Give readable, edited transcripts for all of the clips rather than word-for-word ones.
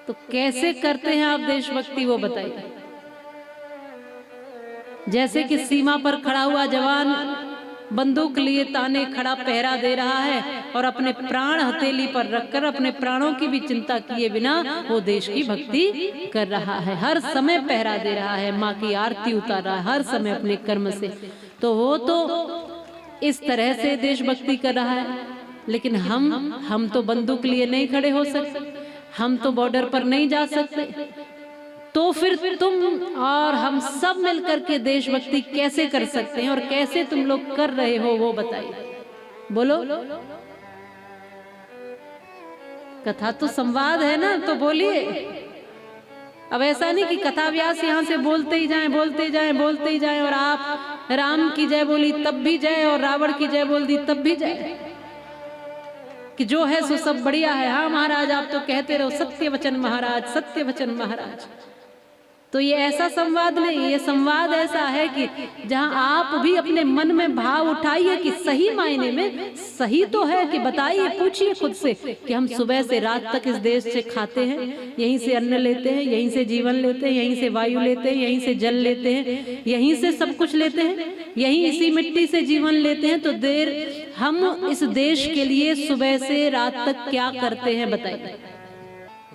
तो कैसे करते हैं आप देशभक्ति, वो बताइए। जैसे कि सीमा पर खड़ा हुआ जवान बंदूक लिए ताने खड़ा पहरा दे रहा है और अपने प्राण हथेली पर रखकर अपने प्राणों की भी चिंता किए बिना वो देश की भक्ति कर रहा है, हर समय पहरा दे रहा है, माँ की आरती उतार रहा है हर समय अपने कर्म से, तो वो तो इस तरह से देशभक्ति कर रहा है। लेकिन हम तो बंदूक लिए नहीं खड़े हो सकते, हम तो बॉर्डर पर नहीं जा सकते, तो फिर तुम और हम सब मिलकर के देशभक्ति कैसे कर सकते हैं और कैसे तुम लोग कर रहे हो, वो बताइए। बोलो, कथा तो संवाद है ना, तो बोलिए। अब ऐसा नहीं कि कथा व्यास यहाँ से बोलते ही जाएं, बोलते ही जाएं, बोलते ही जाएं और आप राम की जय बोली तब भी जय और रावण की जय बोल दी तब भी जय, कि जो है सो सब बढ़िया है। हाँ महाराज, आप तो कहते रहो सत्य वचन महाराज, सत्य वचन महाराज। तो ये ऐसा संवाद नहीं, ये संवाद ऐसा है कि जहां आप भी अपने मन में भाव उठाइए कि सही मायने में सही तो है, कि बताइए, पूछिए खुद से कि हम सुबह से रात तक इस देश से खाते हैं, यहीं से अन्न लेते हैं, यहीं से जीवन लेते हैं, यहीं से वायु लेते हैं, यहीं से जल लेते हैं, यहीं से सब कुछ लेते हैं, यहीं इसी मिट्टी से जीवन लेते हैं, तो हम इस देश के लिए सुबह से रात तक क्या करते हैं बताइए।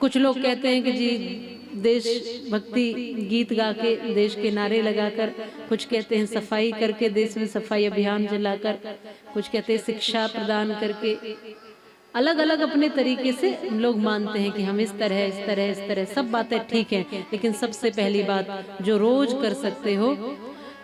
कुछ लोग कहते हैं कि जी देश भक्ति गीत गा के, देश के नारे लगाकर, कुछ कहते हैं सफाई करके, देश में सफाई अभियान चलाकर, कुछ कहते हैं शिक्षा प्रदान करके, अलग अलग अपने तरीके से लोग मानते हैं कि हम इस तरह इस तरह इस तरह, सब बातें ठीक हैं। लेकिन सबसे पहली बात जो रोज कर सकते हो,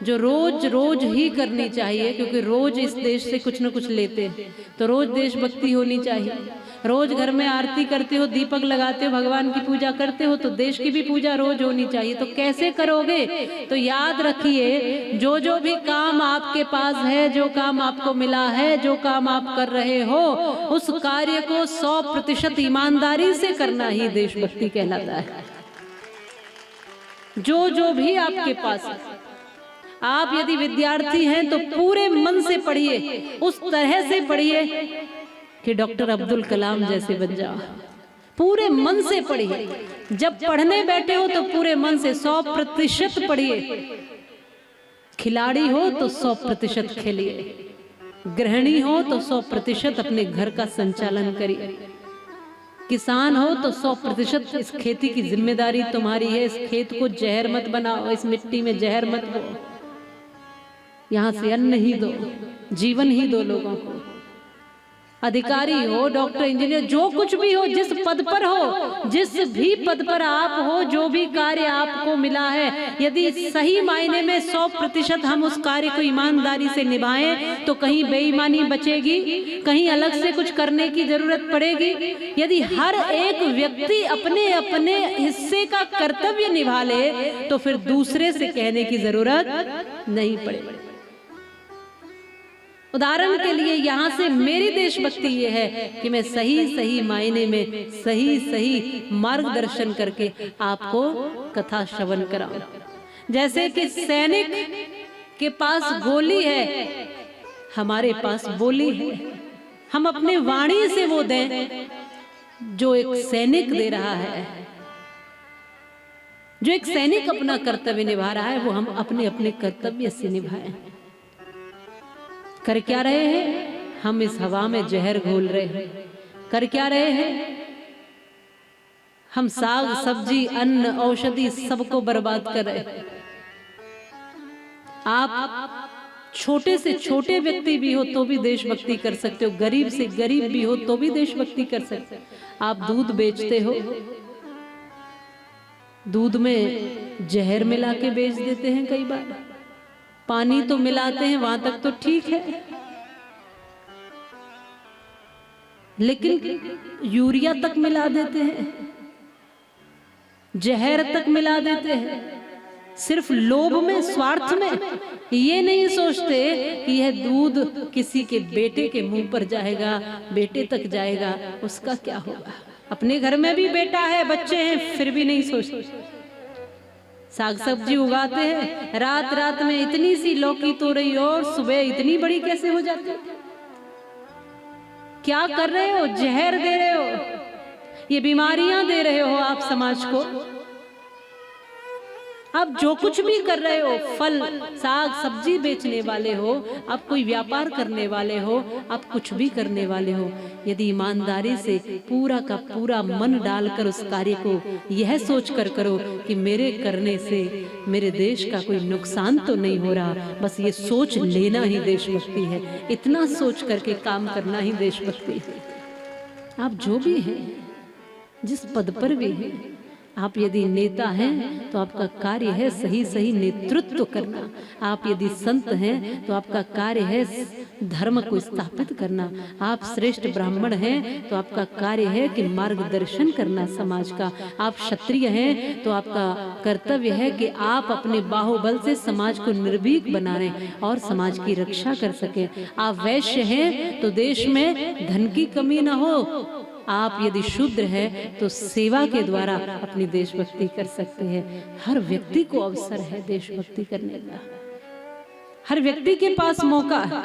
जो रोज ही करनी चाहिए, क्योंकि रोज इस देश से कुछ न कुछ लेते हैं, तो रोज देशभक्ति होनी चाहिए। रोज घर में आरती करते हो, दीपक लगाते हो, भगवान की पूजा करते हो, तो देश की भी पूजा रोज होनी चाहिए। तो कैसे करोगे? तो याद रखिए, जो भी काम आपके पास है, जो काम आपको मिला है, जो काम आप कर रहे हो, उस कार्य को 100% ईमानदारी से करना ही देशभक्ति कहलाता है। जो भी आपके पास है, आप यदि विद्यार्थी हैं तो पूरे मन से पढ़िए, उस तरह से पढ़िए कि डॉक्टर अब्दुल कलाम जैसे बन जाओ। पूरे मन से पढ़िए, जब पढ़ने बैठे हो तो पूरे मन से 100% पढ़िए। खिलाड़ी हो तो 100% खेलिए, गृहिणी हो तो 100% अपने घर का संचालन करिए, किसान हो तो 100% इस खेती की जिम्मेदारी तुम्हारी है। इस खेत को जहर मत बनाओ, इस मिट्टी में जहर मत बो, यहाँ से अन्न ही दो, जीवन ही दो लोगों को। अधिकारी हो, डॉक्टर, इंजीनियर, जो कुछ भी हो, जिस पद पर हो, जिस भी पद पर आप हो, जो भी कार्य आपको मिला है, यदि सही मायने में 100% हम उस कार्य को ईमानदारी से निभाएं, तो कहीं बेईमानी बचेगी, कहीं अलग से कुछ करने की जरूरत पड़ेगी। यदि हर एक व्यक्ति अपने अपने हिस्से का कर्तव्य निभा ले, तो फिर दूसरे से कहने की जरूरत नहीं पड़ेगी। उदाहरण के लिए यहाँ से मेरी देशभक्ति ये है कि मैं सही मायने में सही मार्गदर्शन करके आपको कथा श्रवण कराऊं। जैसे कि सैनिक के पास गोली है, हमारे पास बोली है, हम अपने वाणी से वो दें जो एक सैनिक दे रहा है। जो एक सैनिक अपना कर्तव्य निभा रहा है, वो हम अपने अपने कर्तव्य से निभाएं। कर क्या रहे हैं? हम इस हवा में जहर घोल रहे हैं। कर क्या रहे हैं? हम साग सब्जी अन्न औषधि सबको बर्बाद कर रहे हैं। आप छोटे से छोटे व्यक्ति भी हो तो भी देशभक्ति कर सकते हो, गरीब से गरीब भी हो तो भी देशभक्ति कर सकते हो। आप दूध बेचते हो, दूध में जहर मिला के बेच देते हैं, कई बार पानी तो मिलाते हैं, वहां तक तो ठीक है, लेकिन यूरिया तक मिला देते हैं, जहर तक मिला देते हैं, सिर्फ लोभ में, स्वार्थ में। ये नहीं सोचते कि यह दूध किसी के बेटे के मुंह पर जाएगा, बेटे तक जाएगा, उसका क्या होगा। अपने घर में भी बेटा है, बच्चे हैं, फिर भी नहीं सोचते। साग सब्जी उगाते हैं, रात रात में इतनी सी लौकी तोरई और सुबह इतनी बड़ी कैसे हो जाती है। क्या कर रहे हो? जहर दे रहे हो। ये बीमारियां दे रहे हो आप समाज को। आप जो कुछ भी कर रहे हो, फल साग सब्जी बेचने वाले हो, आप कोई व्यापार करने वाले हो, आप कुछ भी करने वाले हो, यदि ईमानदारी से पूरा का पूरा मन डालकर उस कार्य को यह सोचकर करो कि मेरे करने से मेरे देश का कोई नुकसान तो नहीं हो रहा, बस ये सोच लेना ही देशभक्ति है। इतना सोच करके काम करना ही देशभक्ति है। आप जो भी हैं, जिस पद पर भी हैं, आप यदि नेता हैं तो आपका कार्य है सही सही नेतृत्व करना। आप यदि संत हैं तो आपका कार्य है धर्म को स्थापित करना। आप श्रेष्ठ ब्राह्मण हैं तो आपका कार्य है कि मार्गदर्शन करना समाज का। आप क्षत्रिय हैं तो आपका कर्तव्य है कि आप अपने बाहुबल से समाज को निर्भीक बना रहे और समाज की रक्षा कर सके। आप वैश्य हैं तो देश में धन की कमी न हो। आप यदि शूद्र है तो सेवा के द्वारा अपनी देशभक्ति कर सकते हैं। हर व्यक्ति को अवसर है देशभक्ति करने का, हर व्यक्ति के पास मौका है।